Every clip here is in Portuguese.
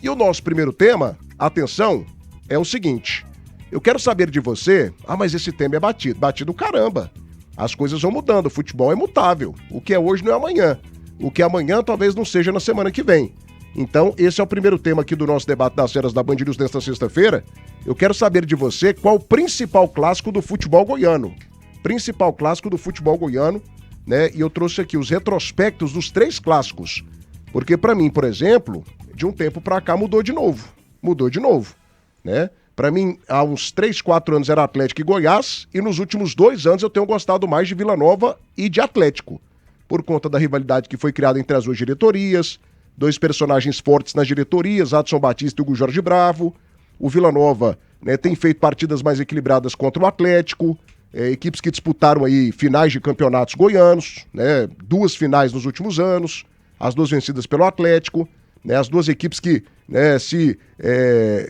E o nosso primeiro tema, atenção, é o seguinte. Eu quero saber de você, mas esse tema é batido. Batido caramba. As coisas vão mudando, o futebol é mutável. O que é hoje não é amanhã. O que é amanhã talvez não seja na semana que vem. Então, esse é o primeiro tema aqui do nosso debate das feras da Band News nesta sexta-feira. Eu quero saber de você qual o principal clássico do futebol goiano. Principal clássico do futebol goiano, né? E eu trouxe aqui os retrospectos dos 3 clássicos. Porque pra mim, por exemplo, de um tempo pra cá mudou de novo. Mudou de novo, né? Pra mim, há uns 3, 4 anos era Atlético e Goiás, e nos últimos 2 anos eu tenho gostado mais de Vila Nova e de Atlético, por conta da rivalidade que foi criada entre as 2 diretorias, 2 personagens fortes nas diretorias, Adson Batista e Hugo Jorge Bravo. O Vila Nova, né, tem feito partidas mais equilibradas contra o Atlético, equipes que disputaram aí finais de campeonatos goianos, né, 2 finais nos últimos anos, as 2 vencidas pelo Atlético, né, as 2 equipes que, né, se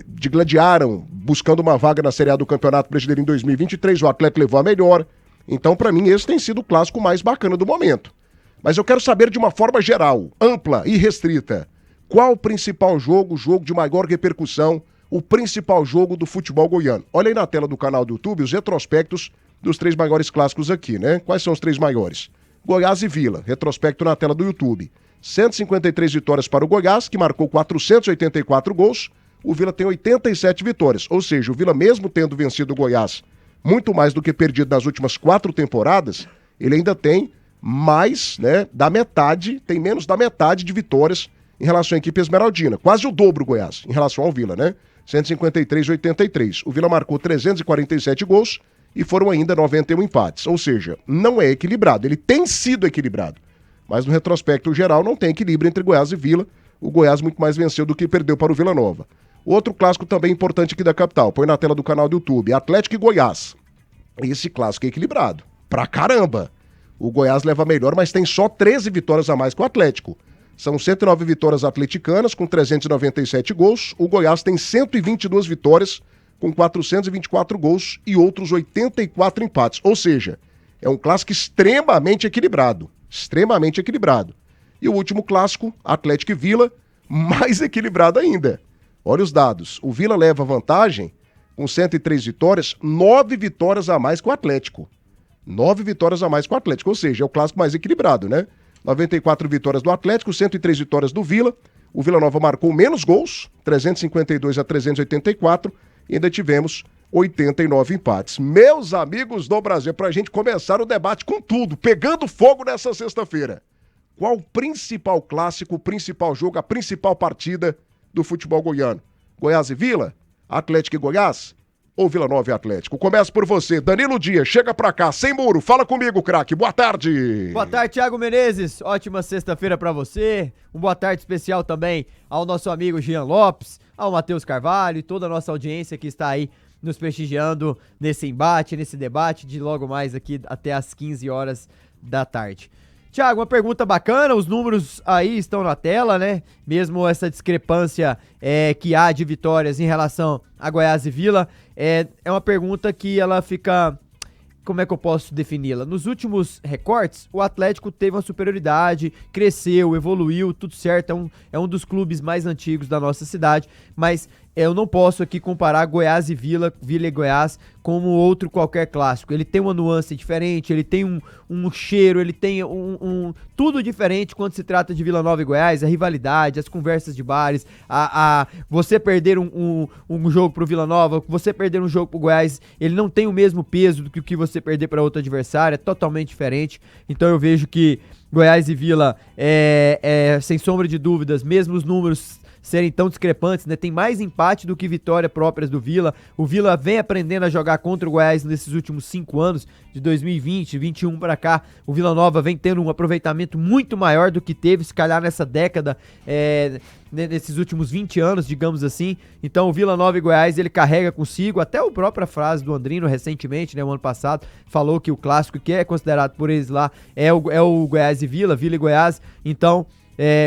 digladiaram buscando uma vaga na Série A do Campeonato Brasileiro em 2023, o Atlético levou a melhor. Então, pra mim, esse tem sido o clássico mais bacana do momento. Mas eu quero saber de uma forma geral, ampla e restrita, qual o principal jogo de maior repercussão, o principal jogo do futebol goiano. Olha aí na tela do canal do YouTube os retrospectos dos 3 maiores clássicos aqui, né? Quais são os 3 maiores? Goiás e Vila, retrospecto na tela do YouTube. 153 vitórias para o Goiás, que marcou 484 gols. O Vila tem 87 vitórias, ou seja, o Vila mesmo tendo vencido o Goiás muito mais do que perdido nas últimas 4 temporadas, ele ainda tem mais, né, da metade, tem menos da metade de vitórias em relação à equipe esmeraldina. Quase o dobro o Goiás em relação ao Vila, né? 153-83. O Vila marcou 347 gols e foram ainda 91 empates. Ou seja, não é equilibrado. Ele tem sido equilibrado. Mas no retrospecto geral não tem equilíbrio entre Goiás e Vila. O Goiás muito mais venceu do que perdeu para o Vila Nova. Outro clássico também importante aqui da capital. Põe na tela do canal do YouTube. Atlético e Goiás. Esse clássico é equilibrado. Pra caramba. O Goiás leva melhor, mas tem só 13 vitórias a mais que o Atlético. São 109 vitórias atleticanas, com 397 gols. O Goiás tem 122 vitórias, com 424 gols e outros 84 empates. Ou seja, é um clássico extremamente equilibrado. Extremamente equilibrado. E o último clássico, Atlético e Vila, mais equilibrado ainda. Olha os dados. O Vila leva vantagem, com 103 vitórias, 9 vitórias a mais que o Atlético. 9 vitórias a mais que o Atlético, ou seja, é o clássico mais equilibrado, né? 94 vitórias do Atlético, 103 vitórias do Vila. O Vila Nova marcou menos gols, 352 a 384, e ainda tivemos 89 empates. Meus amigos do Brasil, pra gente começar o debate com tudo, pegando fogo nessa sexta-feira. Qual o principal clássico, o principal jogo, a principal partida do futebol goiano? Goiás e Vila? Atlético e Goiás? Ou Vila Nova e Atlético? Começa por você, Danilo Dias, chega pra cá, sem muro, fala comigo, craque, boa tarde! Boa tarde, Thiago Menezes, ótima sexta-feira pra você, boa tarde especial também ao nosso amigo Jean Lopes, ao Matheus Carvalho e toda a nossa audiência que está aí nos prestigiando nesse embate, nesse debate de logo mais aqui até às 15 horas da tarde. Thiago, uma pergunta bacana, os números aí estão na tela, né? Mesmo essa discrepância que há de vitórias em relação a Goiás e Vila, é uma pergunta que ela fica... Como é que eu posso defini-la? Nos últimos recortes, o Atlético teve uma superioridade, cresceu, evoluiu, tudo certo, é um dos clubes mais antigos da nossa cidade, mas eu não posso aqui comparar Goiás e Vila e Goiás como outro qualquer clássico. Ele tem uma nuance diferente, ele tem um cheiro, ele tem tudo diferente quando se trata de Vila Nova e Goiás, a rivalidade, as conversas de bares, você perder um jogo pro Vila Nova, você perder um jogo pro Goiás, ele não tem o mesmo peso do que o que você perder para outro adversário, é totalmente diferente. Então eu vejo que Goiás e Vila, sem sombra de dúvidas, mesmo os números serem tão discrepantes, né? Tem mais empate do que vitória próprias do Vila. O Vila vem aprendendo a jogar contra o Goiás nesses últimos 5 anos, de 2020, 2021 para cá. O Vila Nova vem tendo um aproveitamento muito maior do que teve, se calhar, nessa década, nesses últimos 20 anos, digamos assim. Então o Vila Nova e Goiás, ele carrega consigo, até a própria frase do Andrino recentemente, né, o ano passado, falou que o clássico que é considerado por eles lá é o Goiás e Vila e Goiás. Então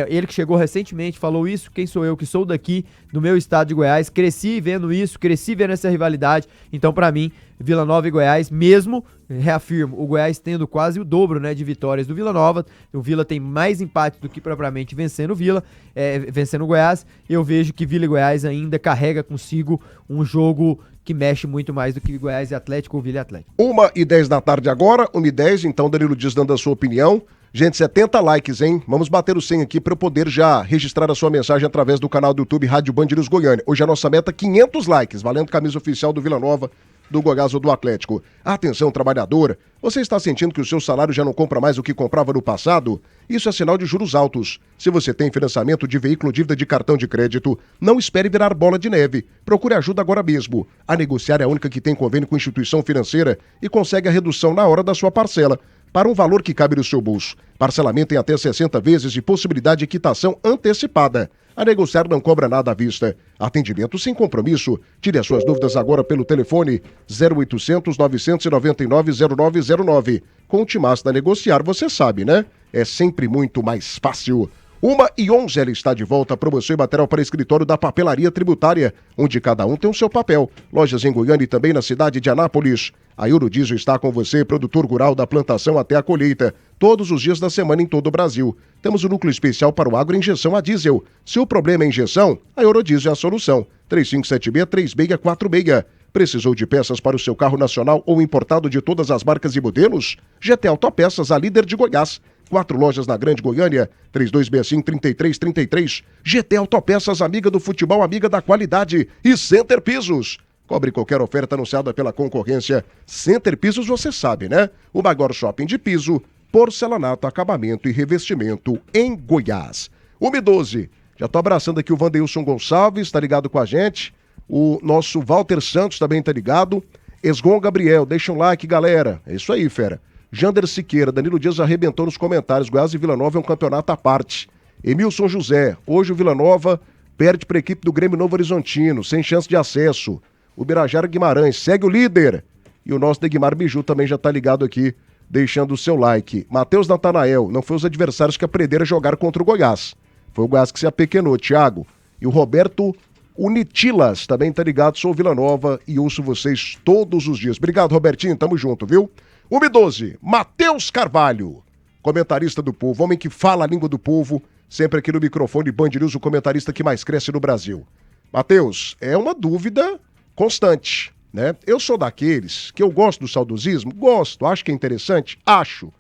Ele que chegou recentemente falou isso, quem sou eu que sou daqui, do meu estado de Goiás, cresci vendo isso, cresci vendo essa rivalidade, então pra mim, Vila Nova e Goiás, mesmo, reafirmo, o Goiás tendo quase o dobro, né, de vitórias do Vila Nova, o Vila tem mais empates do que propriamente vencendo o Goiás, eu vejo que Vila e Goiás ainda carrega consigo um jogo que mexe muito mais do que Goiás e Atlético ou Vila e Atlético. 1h10 da tarde agora, 1h10, então Danilo Dias dando a sua opinião. Gente, 70 likes, hein? Vamos bater o 100 aqui para eu poder já registrar a sua mensagem através do canal do YouTube Rádio Band News Goiânia. Hoje a nossa meta é 500 likes, valendo camisa oficial do Vila Nova, do Goiás ou do Atlético. Atenção, trabalhadora, você está sentindo que o seu salário já não compra mais o que comprava no passado? Isso é sinal de juros altos. Se você tem financiamento de veículo, dívida de cartão de crédito, não espere virar bola de neve. Procure ajuda agora mesmo. A Negociar é a única que tem convênio com instituição financeira e consegue a redução na hora da sua parcela, para um valor que cabe no seu bolso. Parcelamento em até 60 vezes e possibilidade de quitação antecipada. A Negociar não cobra nada à vista. Atendimento sem compromisso. Tire as suas dúvidas agora pelo telefone 0800 999 0909. Com o Timaço da Negociar, você sabe, né? É sempre muito mais fácil. 1h11, ela está de volta. Promoção e material para escritório da Papelaria Tributária, onde cada um tem o seu papel. Lojas em Goiânia e também na cidade de Anápolis. A Eurodiesel está com você, produtor rural da plantação até a colheita, todos os dias da semana em todo o Brasil. Temos um núcleo especial para o agro injeção a diesel. Se o problema é injeção, a Eurodiesel é a solução. 3576-3646. Precisou de peças para o seu carro nacional ou importado de todas as marcas e modelos? GT Autopeças, a líder de Goiás. 4 lojas na Grande Goiânia, 3265-3333. GT Autopeças, amiga do futebol, amiga da qualidade. E Center Pisos. Cobre qualquer oferta anunciada pela concorrência. Center Pisos, você sabe, né? O maior shopping de piso, porcelanato, acabamento e revestimento em Goiás. 1h12. Já tô abraçando aqui o Vandeilson Gonçalves, tá ligado com a gente. O nosso Walter Santos também tá ligado. Esgon Gabriel, deixa um like, galera. É isso aí, fera. Jander Siqueira, Danilo Dias arrebentou nos comentários. Goiás e Vila Nova é um campeonato à parte. Emilson José, hoje o Vila Nova perde para a equipe do Grêmio Novo Horizontino, sem chance de acesso. O Birajara Guimarães segue o líder. E o nosso Neguimar Biju também já tá ligado aqui, deixando o seu like. Matheus Natanael, não foi os adversários que aprenderam a jogar contra o Goiás. Foi o Goiás que se apequenou, Thiago. E o Roberto Unitilas também tá ligado, sou Vila Nova e ouço vocês todos os dias. Obrigado, Robertinho, tamo junto, viu? 1h12, Matheus Carvalho, comentarista do povo, homem que fala a língua do povo, sempre aqui no microfone Band News, o comentarista que mais cresce no Brasil. Matheus, é uma dúvida constante, né? Eu sou daqueles que eu gosto do saudosismo, gosto, acho que é interessante, acho,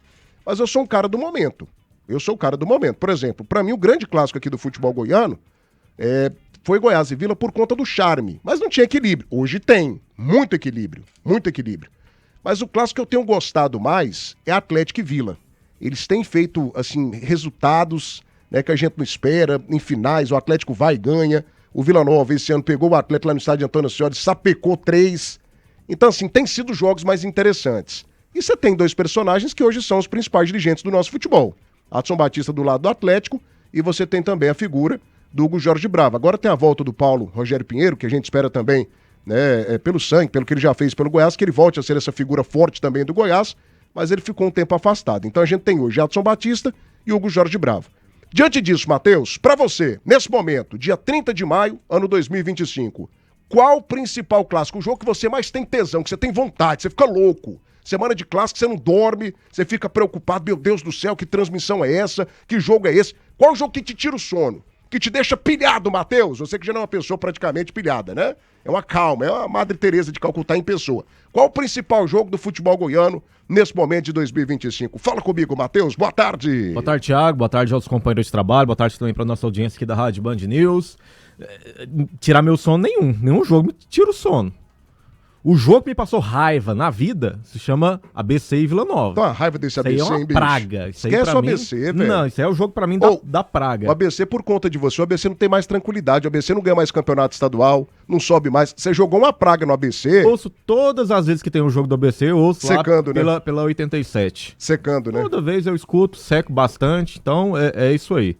mas eu sou um cara do momento. Por exemplo, pra mim o grande clássico aqui do futebol goiano foi Goiás e Vila por conta do charme, mas não tinha equilíbrio. Hoje tem, muito equilíbrio. Mas o clássico que eu tenho gostado mais é Atlético e Vila. Eles têm feito, assim, resultados, né, que a gente não espera, em finais, o Atlético vai e ganha. O Vila Nova esse ano pegou o Atlético lá no estádio Antônio Ascioli, sapecou 3. Então, assim, tem sido jogos mais interessantes. E você tem 2 personagens que hoje são os principais dirigentes do nosso futebol. Adson Batista do lado do Atlético e você tem também a figura do Hugo Jorge Bravo. Agora tem a volta do Paulo Rogério Pinheiro, que a gente espera também, né, pelo sangue, pelo que ele já fez pelo Goiás, que ele volte a ser essa figura forte também do Goiás, mas ele ficou um tempo afastado. Então a gente tem hoje Adson Batista e Hugo Jorge Bravo. Diante disso, Matheus, pra você, nesse momento, dia 30 de maio, ano 2025, qual o principal clássico? O jogo que você mais tem tesão, que você tem vontade, você fica louco. Semana de clássico, você não dorme, você fica preocupado, meu Deus do céu, que transmissão é essa? Que jogo é esse? Qual o jogo que te tira o sono? Que te deixa pilhado, Matheus? Você que já não é uma pessoa praticamente pilhada, né? É uma calma, é uma Madre Teresa de Calcutá em pessoa. Qual o principal jogo do futebol goiano nesse momento de 2025? Fala comigo, Matheus. Boa tarde. Boa tarde, Thiago. Boa tarde aos companheiros de trabalho. Boa tarde também para nossa audiência aqui da Rádio Band News. Tirar meu sono nenhum jogo me tira o sono. O jogo que me passou raiva na vida se chama ABC e Vila Nova. Então a raiva desse ABC, isso aí é uma praga. Isso aí esquece pra o ABC, velho. Não, isso aí é o jogo pra mim da praga. O ABC, por conta de você, o ABC não tem mais tranquilidade, o ABC não ganha mais campeonato estadual, não sobe mais. Você jogou uma praga no ABC. Ouço todas as vezes que tem um jogo do ABC, eu ouço secando, lá né? pela 87. Secando, né? Toda vez eu escuto, seco bastante, então é isso aí.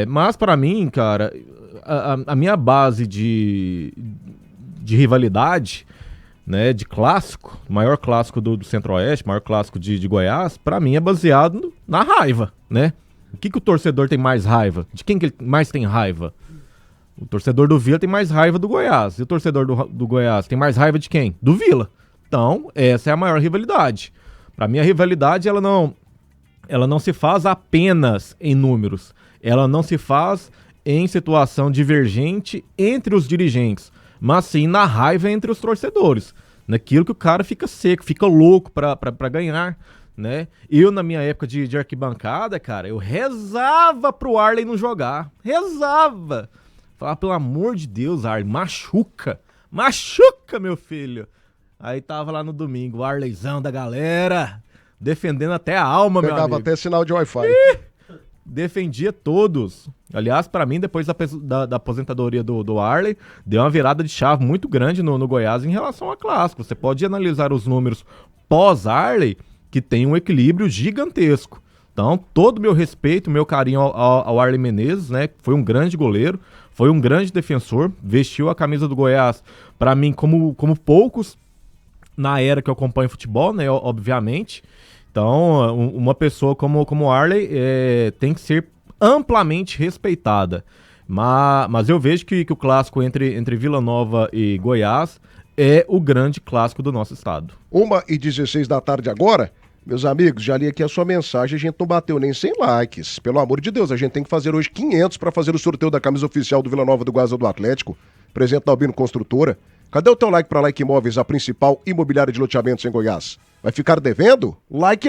Mas pra mim, cara, a minha base de rivalidade, né, de clássico, maior clássico do Centro-Oeste, maior clássico de Goiás, pra mim é baseado na raiva, né? O que o torcedor tem mais raiva? De quem que ele mais tem raiva? O torcedor do Vila tem mais raiva do Goiás. E o torcedor do Goiás tem mais raiva de quem? Do Vila. Então, essa é a maior rivalidade. Para mim, a rivalidade, ela não se faz apenas em números. Ela não se faz em situação divergente entre os dirigentes, mas sim na raiva entre os torcedores. Naquilo que o cara fica seco, fica louco pra ganhar, né? Eu, na minha época de arquibancada, cara, eu rezava pro Arley não jogar. Rezava! Falava, pelo amor de Deus, Arley, machuca! Machuca, meu filho! Aí tava lá no domingo, o Arleyzão da galera, defendendo até a alma, meu amigo. Pegava até sinal de Wi-Fi. Defendia todos. Aliás, pra mim, depois da aposentadoria do Arley, deu uma virada de chave muito grande no Goiás em relação a clássico. Você pode analisar os números pós-Arley, que tem um equilíbrio gigantesco. Então, todo o meu respeito, meu carinho ao Arley Menezes, né? Foi um grande goleiro, foi um grande defensor, vestiu a camisa do Goiás, pra mim, como poucos na era que eu acompanho futebol, né? Obviamente. Então, uma pessoa como o Arley tem que ser amplamente respeitada. Mas eu vejo que o clássico entre Vila Nova e Goiás é o grande clássico do nosso estado. 1h16 da tarde agora. Meus amigos, já li aqui a sua mensagem, a gente não bateu nem 100 likes. Pelo amor de Deus, a gente tem que fazer hoje 500 para fazer o sorteio da camisa oficial do Vila Nova do Goiás ou do Atlético, presente da Albino Construtora. Cadê o teu like para Like Imóveis, a principal imobiliária de loteamentos em Goiás? Vai ficar devendo? Like,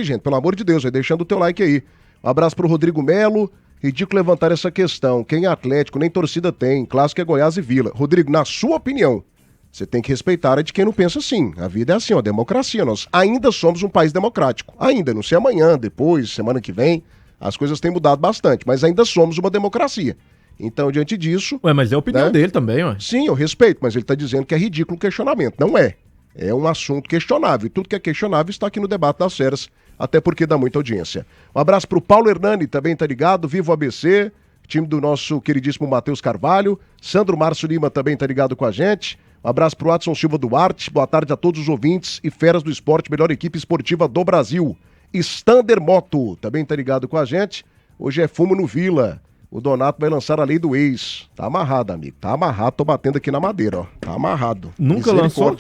gente, pelo amor de Deus, vai deixando o teu like aí. Um abraço pro Rodrigo Melo. Ridículo levantar essa questão. Quem é Atlético, nem torcida tem. Clássico é Goiás e Vila. Rodrigo, na sua opinião, você tem que respeitar a de quem não pensa assim. A vida é assim, ó, democracia. Nós ainda somos um país democrático. Ainda, não sei amanhã, depois, semana que vem, as coisas têm mudado bastante, mas ainda somos uma democracia. Então, diante disso... Ué, mas é a opinião dele também, ué. Sim, eu respeito, mas ele tá dizendo que é ridículo o questionamento. Não é. É um assunto questionável. E tudo que é questionável está aqui no Debate das Feras, até porque dá muita audiência. Um abraço pro Paulo Hernani, também tá ligado. Viva o ABC, time do nosso queridíssimo Matheus Carvalho. Sandro Márcio Lima também tá ligado com a gente. Um abraço pro Adson Silva Duarte. Boa tarde a todos os ouvintes e feras do esporte, melhor equipe esportiva do Brasil. Stander Moto também tá ligado com a gente. Hoje é fumo no Vila. O Donato vai lançar a lei do ex. Tá amarrado, amigo. Tá amarrado, tô batendo aqui na madeira, ó. Tá amarrado. Nunca lançou?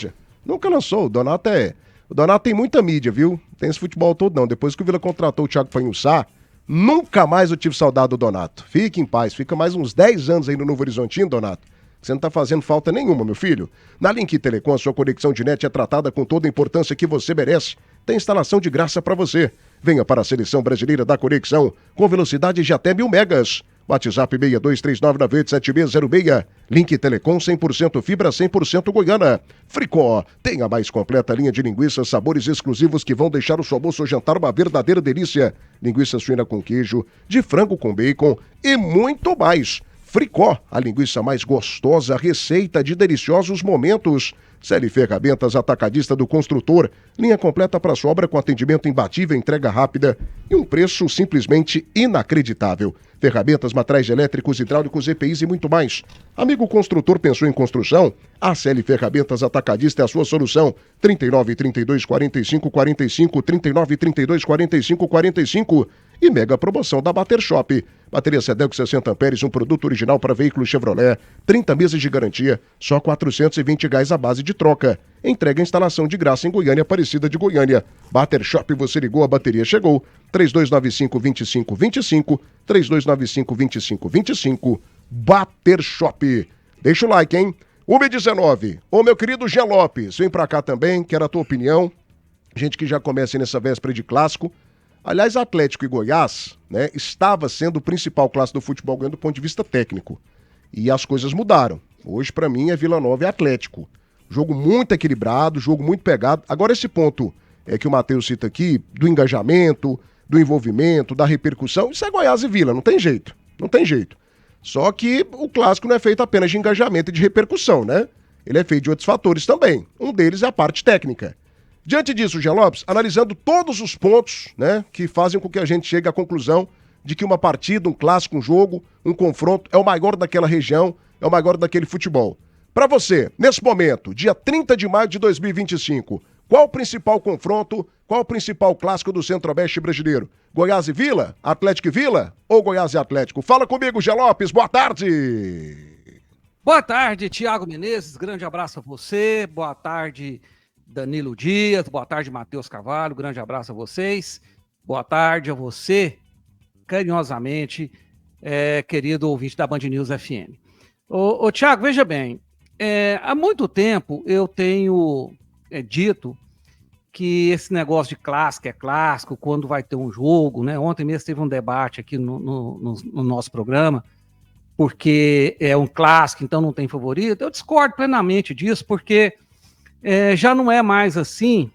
Nunca lançou. O Donato tem muita mídia, viu? Tem esse futebol todo não. Depois que o Vila contratou o Thiago Panhussá, nunca mais eu tive saudade do Donato. Fique em paz. Fica mais uns 10 anos aí no Novo Horizontino, Donato. Você não tá fazendo falta nenhuma, meu filho. Na Link Telecom, a sua conexão de net é tratada com toda a importância que você merece. Tem instalação de graça para você. Venha para a Seleção Brasileira da Conexão, com velocidade de até 1000 megas. WhatsApp 6239987606. Link Telecom 100% fibra, 100% Goiânia. Fricó, tem a mais completa linha de linguiças, sabores exclusivos que vão deixar o seu almoço ou jantar uma verdadeira delícia. Linguiça suína com queijo, de frango com bacon e muito mais. Fricó, a linguiça mais gostosa, receita de deliciosos momentos. CL Ferramentas, atacadista do construtor. Linha completa para sua obra com atendimento imbatível, entrega rápida e um preço simplesmente inacreditável. Ferramentas, materiais elétricos, hidráulicos, EPIs e muito mais. Amigo construtor, pensou em construção? A CL Ferramentas Atacadista é a sua solução. 39 32 45 45, 39 32 45 45 e mega promoção da Bater Shop. Bateria Sedelco 60 amperes, um produto original para veículo Chevrolet. 30 meses de garantia, só R$ 420 a base de troca. Entrega a instalação de graça em Goiânia, Aparecida de Goiânia. Bater Shop, você ligou, a bateria chegou. 3295-2525, 3295-2525. Bater Shop. Deixa o like, hein? 1h19. Ô, meu querido Jean Lopes, vem pra cá também, quero a tua opinião. Gente que já começa nessa véspera de clássico. Aliás, Atlético e Goiás, né, estava sendo o principal clássico do futebol goiano do ponto de vista técnico. E as coisas mudaram. Hoje, pra mim, é Vila Nova e Atlético. Jogo muito equilibrado, jogo muito pegado. Agora, esse ponto que o Matheus cita aqui, do engajamento, do envolvimento, da repercussão, isso é Goiás e Vila, não tem jeito. Não tem jeito. Só que o clássico não é feito apenas de engajamento e de repercussão, né? Ele é feito de outros fatores também. Um deles é a parte técnica. Diante disso, Jean Lopes, analisando todos os pontos, né, que fazem com que a gente chegue à conclusão de que uma partida, um clássico, um jogo, um confronto é o maior daquela região, é o maior daquele futebol. Para você, nesse momento, dia 30 de maio de 2025, Qual o principal confronto, qual o principal clássico do Centro-Oeste brasileiro? Goiás e Vila? Atlético e Vila? Ou Goiás e Atlético? Fala comigo, Gé Lopes, boa tarde! Boa tarde, Thiago Menezes, grande abraço a você, boa tarde, Danilo Dias, boa tarde, Matheus Carvalho, grande abraço a vocês, boa tarde a você, carinhosamente, querido ouvinte da Band News FM. Ô Thiago, veja bem, há muito tempo eu tenho dito que esse negócio de clássico é clássico, quando vai ter um jogo, né? Ontem mesmo teve um debate aqui no nosso programa, porque é um clássico, então não tem favorito. Eu discordo plenamente disso, porque já não é mais assim,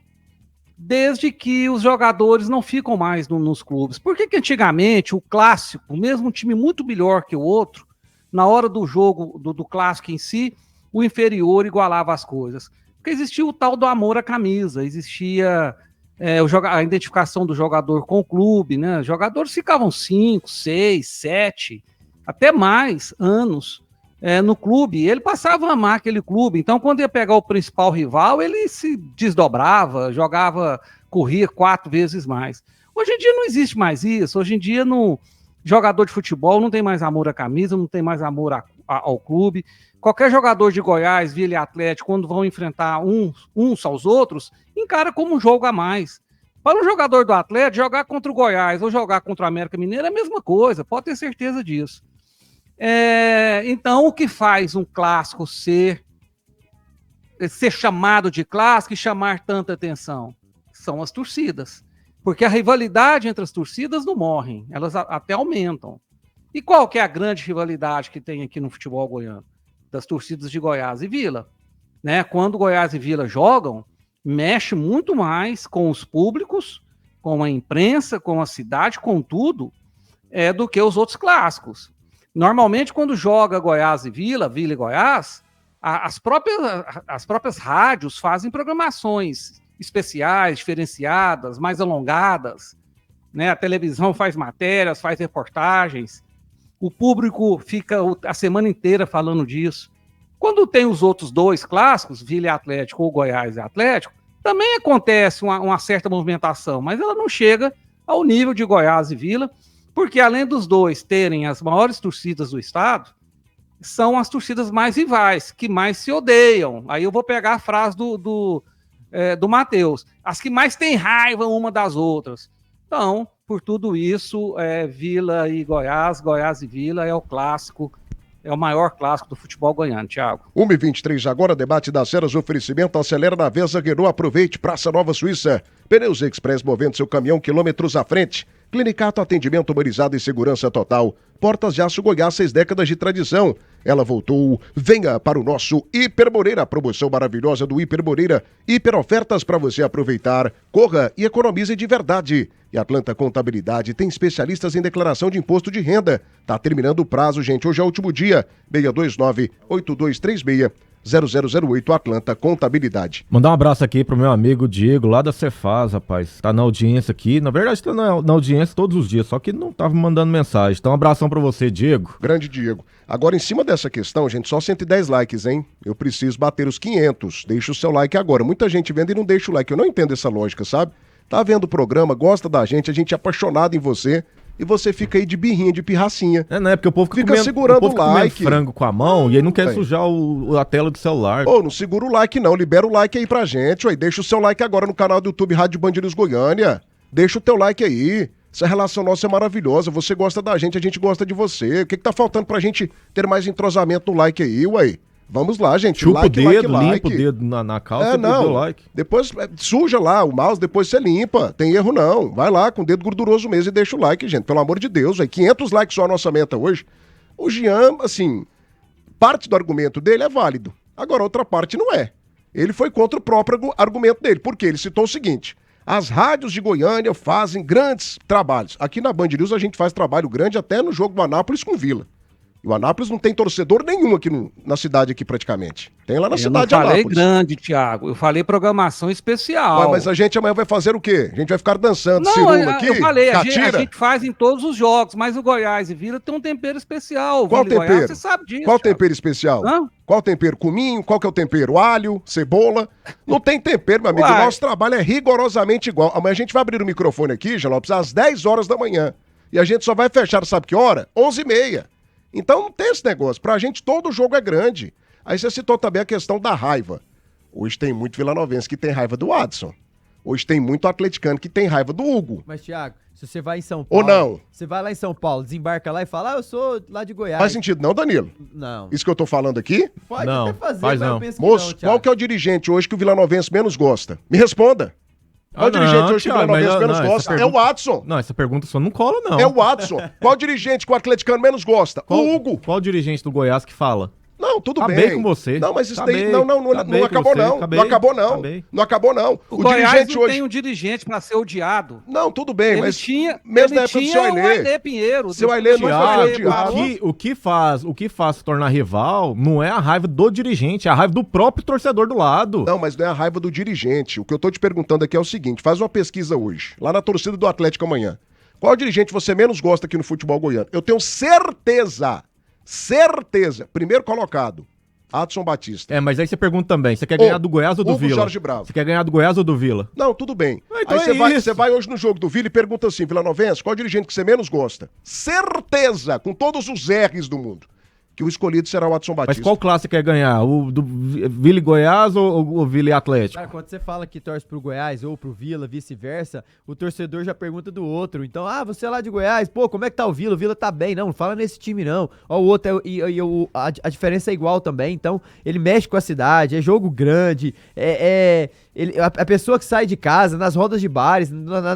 desde que os jogadores não ficam mais nos clubes. Por que antigamente o clássico, mesmo um time muito melhor que o outro, na hora do jogo, do clássico em si, o inferior igualava as coisas? Porque existia o tal do amor à camisa, existia a identificação do jogador com o clube, né? Os jogadores ficavam 5, 6, 7, até mais anos no clube. Ele passava a amar aquele clube. Então, quando ia pegar o principal rival, ele se desdobrava, corria 4 vezes mais. Hoje em dia não existe mais isso. Hoje em dia, jogador de futebol não tem mais amor à camisa, não tem mais amor ao clube. Qualquer jogador de Goiás, Vila e Atlético, quando vão enfrentar uns aos outros, encara como um jogo a mais. Para um jogador do Atlético, jogar contra o Goiás ou jogar contra o América Mineiro é a mesma coisa, pode ter certeza disso. Então, o que faz um clássico ser chamado de clássico e chamar tanta atenção? São as torcidas. Porque a rivalidade entre as torcidas não morrem, elas até aumentam. E qual que é a grande rivalidade que tem aqui no futebol goiano? Das torcidas de Goiás e Vila, né? Quando Goiás e Vila jogam, mexe muito mais com os públicos, com a imprensa, com a cidade, com tudo, do que os outros clássicos. Normalmente, quando joga Goiás e Vila, Vila e Goiás, as próprias rádios fazem programações especiais, diferenciadas, mais alongadas, né? A televisão faz matérias, faz reportagens. O público fica a semana inteira falando disso. Quando tem os outros dois clássicos, Vila e Atlético ou Goiás e Atlético, também acontece uma certa movimentação, mas ela não chega ao nível de Goiás e Vila, porque além dos dois terem as maiores torcidas do estado, são as torcidas mais rivais, que mais se odeiam. Aí eu vou pegar a frase do Matheus, as que mais têm raiva uma das outras. Então, por tudo isso, Vila e Goiás, Goiás e Vila é o clássico, é o maior clássico do futebol goiano, Thiago. 1h23 agora, debate das Ceras, oferecimento, acelera na Vesa Renault, aproveite, Praça Nova Suíça, Pneus Express movendo seu caminhão quilômetros à frente, Clinicato, atendimento humanizado e segurança total, Portas de Aço Goiás, 6 décadas de tradição, ela voltou, venha para o nosso Hiper Moreira, promoção maravilhosa do Hiper Moreira, hiper ofertas para você aproveitar, corra e economize de verdade. E Atlanta Contabilidade tem especialistas em declaração de imposto de renda. Tá terminando o prazo, gente. Hoje é o último dia. 629-8236-0008 Atlanta Contabilidade. Mandar um abraço aqui pro meu amigo Diego, lá da Cefaz, rapaz. Tá na audiência aqui. Na verdade, tá na audiência todos os dias, só que não tava me mandando mensagem. Então, um abração pra você, Diego. Grande Diego. Agora, em cima dessa questão, gente, só 110 likes, hein? Eu preciso bater os 500. Deixa o seu like agora. Muita gente vendo e não deixa o like. Eu não entendo essa lógica, sabe? Tá vendo o programa, gosta da gente, a gente é apaixonado em você e você fica aí de birrinha, de pirracinha. Não é porque o povo fica segurando o like. Frango com a mão e aí não quer sujar a tela do celular. Não segura o like não, libera o like aí pra gente, deixa o seu like agora no canal do YouTube Rádio Band News Goiânia. Deixa o teu like aí. Essa relação nossa é maravilhosa, você gosta da gente, a gente gosta de você. O que tá faltando pra gente ter mais entrosamento no like aí, ué? Vamos lá, gente. Chupa like, o dedo, limpa o dedo na calça e deu like. Depois suja lá o mouse, depois você limpa. Tem erro não. Vai lá com o dedo gorduroso mesmo e deixa o like, gente. Pelo amor de Deus, 500 likes só a nossa meta hoje. O Jean, assim, parte do argumento dele é válido. Agora, outra parte não é. Ele foi contra o próprio argumento dele. Por quê? Ele citou o seguinte: as rádios de Goiânia fazem grandes trabalhos. Aqui na Band News a gente faz trabalho grande até no jogo do Anápolis com Vila. O Anápolis não tem torcedor nenhum aqui na cidade aqui praticamente. Tem lá na cidade de Anápolis. Eu não falei grande, Thiago. Eu falei programação especial. Mas a gente amanhã vai fazer o quê? A gente vai ficar dançando cirula aqui? Eu falei, a gente faz em todos os jogos, mas o Goiás e Vila tem um tempero especial. Qual Vila tempero? Goiás, você sabe disso. Qual tempero especial? Qual o tempero? Cominho? Qual que é o tempero? Alho? Cebola? Não tem tempero, meu amigo. Uai. O nosso trabalho é rigorosamente igual. Amanhã a gente vai abrir o microfone aqui, Jean Lopes, às 10 horas da manhã. E a gente só vai fechar, sabe que hora? 11h30. Então não tem esse negócio. Pra gente todo jogo é grande. Aí você citou também a questão da raiva. Hoje tem muito vilanovense que tem raiva do Adson. Hoje tem muito atleticano que tem raiva do Hugo. Mas, Thiago, se você vai em São Paulo... Ou não? Você vai lá em São Paulo, desembarca lá e fala, eu sou lá de Goiás. Faz sentido não, Danilo? Não. Isso que eu tô falando aqui? Pode Não, até fazer, faz mas não. eu penso Moço, que não, qual Thiago. que é o dirigente hoje que o vilanovense menos gosta? Me responda. Qual Ah, não, dirigente hoje que o Thiago, vilanovense mas menos não, gosta? essa É o pergunta- Adson. Não, essa pergunta só não cola, não. É o Adson. Qual dirigente que o atleticano menos gosta? Qual, O Hugo. Qual dirigente do Goiás que fala? Não, tudo Tá bem. bem com você. Não, mas isso Tá daí... bem, Não tá bem com acabou você. não. Acabei, Não acabou não. acabei. Não acabou não. O Goiás dirigente não hoje... tem um dirigente pra ser odiado. Não, tudo bem, Ele mas... tinha, mesmo ele na época do tinha seu o Ailê. Ailê Pinheiro. Seu Ailê não foi Thiago, odiado. o que faz se tornar rival não é a raiva do dirigente, é a raiva do próprio torcedor do lado. Não, mas não é a raiva do dirigente. O que eu tô te perguntando aqui é o seguinte, faz uma pesquisa hoje, lá na torcida do Atlético amanhã. Qual dirigente você menos gosta aqui no futebol goiano? Eu tenho certeza, primeiro colocado, Adson Batista. É, mas aí você pergunta também, você quer ganhar do Goiás ou do Hugo Vila? Jorge Bravo. Você quer ganhar do Goiás ou do Vila? Não, tudo bem. Ah, então Aí é isso. você vai hoje no jogo do Vila e pergunta assim, vilanovense, qual dirigente que você menos gosta? Certeza, com todos os R's do mundo, que o escolhido será o Adson Mas Batista. qual classe você quer ganhar? O do Vila e Goiás ou o Vila e Atlético? Cara, quando você fala que torce pro Goiás ou pro Vila, vice-versa, o torcedor já pergunta do outro. Então, você é lá de Goiás, pô, como é que tá o Vila? O Vila tá bem. Não fala nesse time não. Ó, o outro, a diferença é igual também. Então, ele mexe com a cidade, é jogo grande, a pessoa que sai de casa, nas rodas de bares,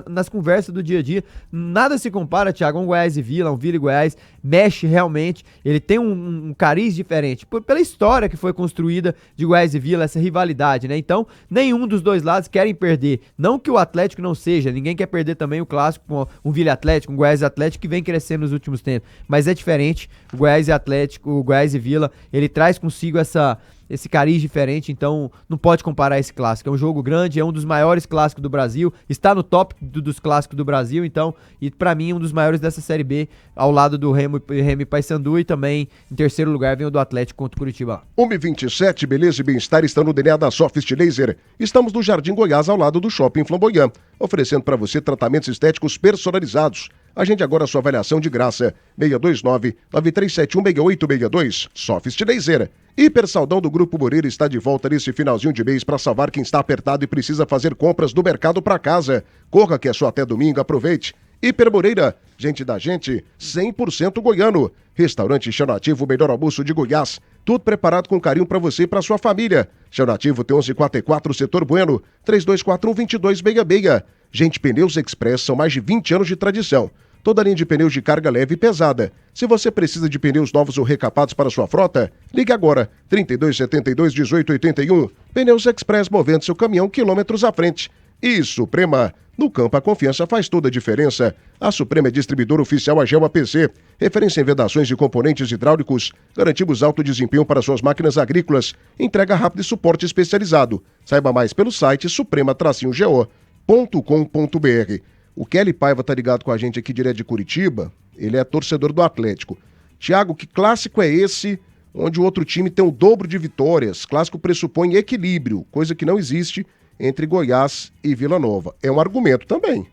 nas conversas do dia a dia, nada se compara, Thiago, um Goiás e Vila, um Vila e Goiás, mexe realmente, ele tem um cariz diferente, pela história que foi construída de Goiás e Vila, essa rivalidade, né? Então, nenhum dos dois lados querem perder, não que o Atlético não seja, ninguém quer perder também o clássico com um Vila Atlético, um Goiás Atlético que vem crescendo nos últimos tempos, mas é diferente, o Goiás e Atlético, o Goiás e Vila, ele traz consigo esse cariz diferente, então não pode comparar esse clássico. É um jogo grande, é um dos maiores clássicos do Brasil, está no top dos clássicos do Brasil, então, e pra mim, um dos maiores dessa Série B, ao lado do Remo e Paysandu, e também, em terceiro lugar, vem o do Atlético contra o Curitiba. 1h27, beleza e bem-estar estão no DNA da Soft Laser. Estamos no Jardim Goiás, ao lado do Shopping Flamboyant, oferecendo para você tratamentos estéticos personalizados. Agende agora a sua avaliação de graça. 629-9371-6862. Soft Laser. Hipersaldão do Grupo Moreira está de volta nesse finalzinho de mês para salvar quem está apertado e precisa fazer compras do mercado para casa. Corra que é só até domingo, aproveite. Hiper Moreira, gente da gente, 100% goiano. Restaurante Chão Nativo, o melhor almoço de Goiás. Tudo preparado com carinho para você e para sua família. Chão Nativo tem 1144, Setor Bueno, 3241-2266. Gente Pneus Express, são mais de 20 anos de tradição. Toda linha de pneus de carga leve e pesada. Se você precisa de pneus novos ou recapados para sua frota, ligue agora, 3272-1881. Pneus Express, movendo seu caminhão quilômetros à frente. E Suprema, no campo a confiança faz toda a diferença. A Suprema é distribuidor oficial Agel APC, referência em vedações de componentes hidráulicos. Garantimos alto desempenho para suas máquinas agrícolas. Entrega rápida e suporte especializado. Saiba mais pelo site suprema-go.com.br. O Kelly Paiva tá ligado com a gente aqui direto de Curitiba, ele é torcedor do Atlético. Tiago, que clássico é esse onde o outro time tem o dobro de vitórias? Clássico pressupõe equilíbrio, coisa que não existe entre Goiás e Vila Nova. É um argumento também.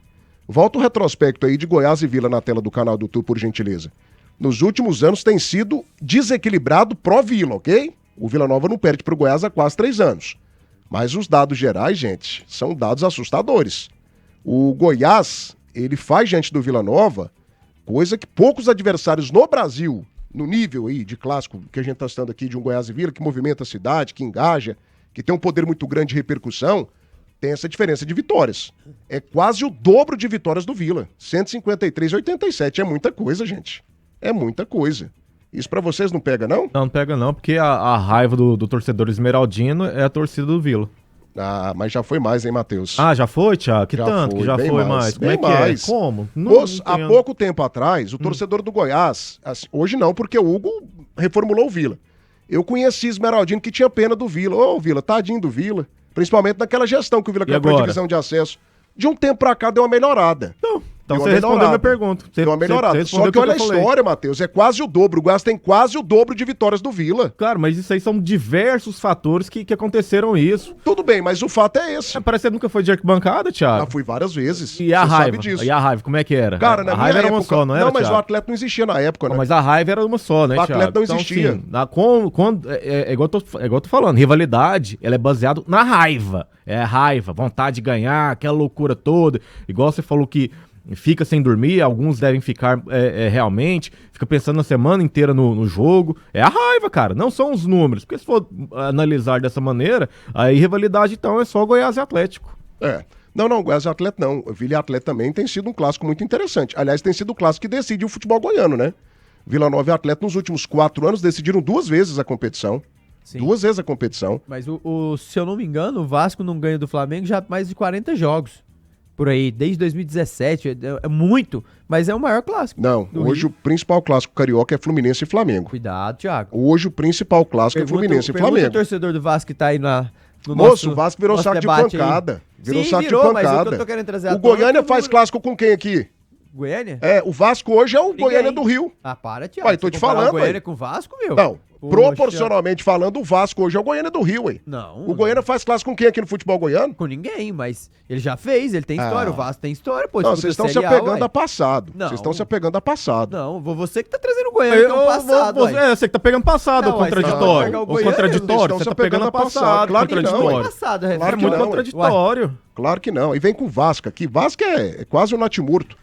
Volta o retrospecto aí de Goiás e Vila na tela do canal do YouTube, por gentileza. Nos últimos anos tem sido desequilibrado pró-Vila, ok? O Vila Nova não perde pro Goiás há quase 3 anos. Mas os dados gerais, gente, são dados assustadores. O Goiás, ele faz diante do Vila Nova, coisa que poucos adversários no Brasil, no nível aí de clássico que a gente está estando aqui de um Goiás e Vila, que movimenta a cidade, que engaja, que tem um poder muito grande de repercussão, tem essa diferença de vitórias. É quase o dobro de vitórias do Vila. 153-87. É muita coisa, gente. É muita coisa. Isso pra vocês não pega, não? Não pega não, porque a raiva do torcedor esmeraldino é a torcida do Vila. Ah, mas já foi mais, hein, Matheus? Ah, já foi, Thiago? Que Já tanto foi, que já bem foi mais, mais? Como bem é que mais. é? Como? Moço, há entendo. pouco tempo atrás, o torcedor do Goiás, hoje não, porque o Hugo reformulou o Vila. Eu conheci Esmeraldino que tinha pena do Vila. Ô, Vila, tadinho do Vila. Principalmente naquela gestão que o Vila caiu pra agora? divisão de acesso. De um tempo pra cá deu uma melhorada. Então Deu você uma respondeu melhorada. minha pergunta. Deu uma melhorada. Só que olha a história, Matheus, é quase o dobro. O Goiás tem quase o dobro de vitórias do Vila. Claro, mas isso aí são diversos fatores que aconteceram isso. Tudo bem, mas o fato é esse. Parece que você nunca foi de arquibancada, Thiago. Já fui várias vezes. E a você raiva? sabe disso. E a raiva, como é que era? Cara, na a minha raiva época... era uma só, não era, Não, mas Thiago? o Atleta não existia na época, né? Não, mas a raiva era uma só, né, O Atleta Thiago? não existia. Então, sim, é igual eu tô falando, rivalidade, ela é baseada na raiva. É raiva, vontade de ganhar, aquela loucura toda. Igual você falou que fica sem dormir, alguns devem ficar realmente, fica pensando a semana inteira no jogo. É a raiva, cara, não são os números. Porque se for analisar dessa maneira, aí rivalidade então é só Goiás e Atlético. Não, Goiás e Atlético não. O Vila e Atlético também tem sido um clássico muito interessante. Aliás, tem sido o clássico que decide o futebol goiano, né? Vila Nova e Atlético nos últimos 4 anos decidiram 2 vezes a competição. Sim. 2 vezes a competição. Mas se eu não me engano, o Vasco não ganha do Flamengo já há mais de 40 jogos. Por aí, desde 2017. É muito, mas é o maior clássico. Não, hoje o principal clássico carioca é Fluminense e Flamengo. Cuidado, Thiago. Hoje o principal clássico é Fluminense e Flamengo. O torcedor do Vasco que tá aí no Moço, o Vasco virou saco de debate pancada. Virou saco virou, de mas pancada. o que eu tô querendo trazer O Goiânia faz clássico com quem aqui? Goiânia? O Vasco hoje é o Goiânia do Rio. Ah, para, Thiago. Ué, tô te falando, o Goiânia ué. com o Vasco, meu? Não, Poxa. proporcionalmente falando, o Vasco hoje é o Goiânia do Rio, hein? Não. O Goiânia faz clássico com quem aqui no futebol goiano? Com ninguém, mas ele já fez, ele tem história, o Vasco tem história, pô. Não, disputa vocês estão se Série A, apegando ué. a passado. Não. Vocês estão se apegando a passado. Não, você que tá trazendo o Goiânia, que é um passado, ué. Você que tá pegando passado, Não, ou mas contraditório. não, Ou Goiânia, contraditório, vocês você estão tá pegando pegando passado, claro que não, contraditório. Passado, Claro É que muito não, contraditório. Claro que não. E vem com o Vasco aqui. Vasco é quase um natimurto.